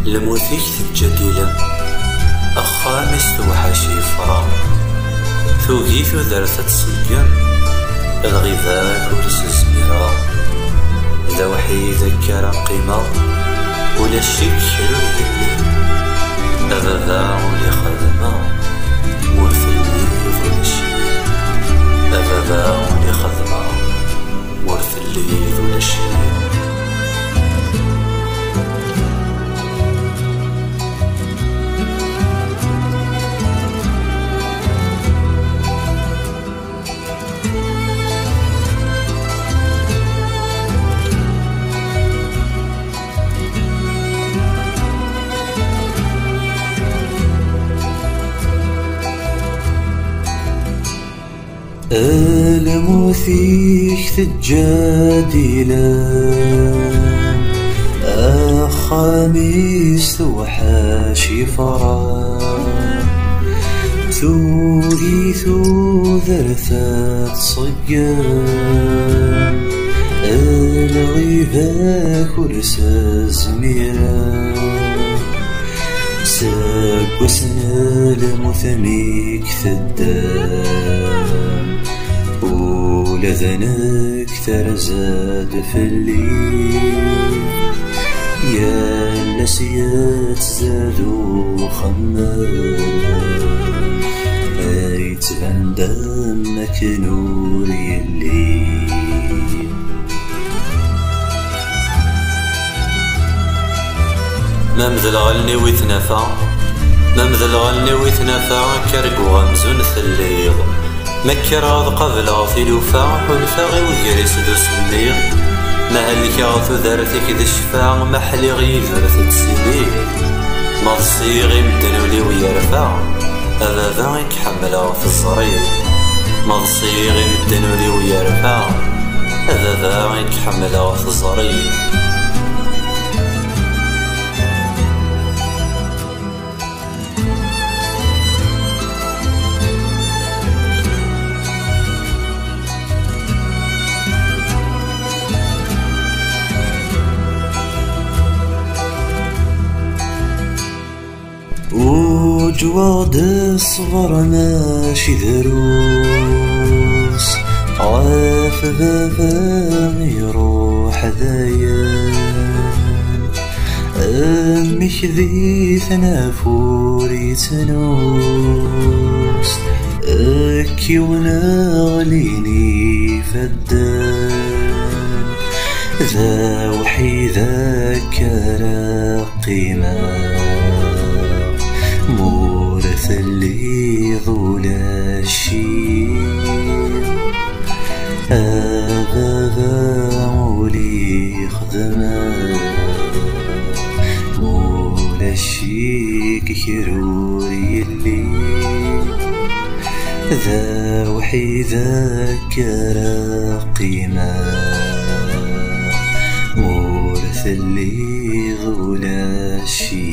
لموثيك تجديلا أخامي ستوحاشي فرا ثوغي ذرثة تصيّم الغذاء كورس الزميرة ذا وحيد كرا قيمة ولا شيك حلو يدلي أبابا ولي خدمة ورثلي ذو الشي أبابا ولي خدمة ورثلي ذو الشي الموثيك تجادلا أخاميس وحاشي فرا ثوغي ذرثات صيّام الغيبة كرس الزميرة ساقوسنا المثميك ثدام ولا ذنك ترزاد في الليل يا النسيات زادوا خمام ايت عندك نور الليل ممذل غلني ويتنافع ممذل غلني ويتنافع كرق وغمزون ثليغ مكراض قبل غاثي لوفا ونفا غي وجريس دو سميغ مهلك غاثو ذرتك ذا الشفاع محلي غي ذرث تسينيغ مضصيغي مدنولي ويرفع أبابا يكحمل غاث الزرير مضصيغي مدنولي ويرفع أبابا يكحمل غاث الزرير وجواد الصغر ماشي دروس عاف بابا يروح ذيان أمك ذي ثنافور يتنوس أكي ونغليني فدان ذا وحيدا كرا قيمة مورث اللي ذولا الشيء أبابا مولي خدمة مولا الشيك كروري اللي ذا وحيدا كرا قيمة مورث اللي ذولا الشيء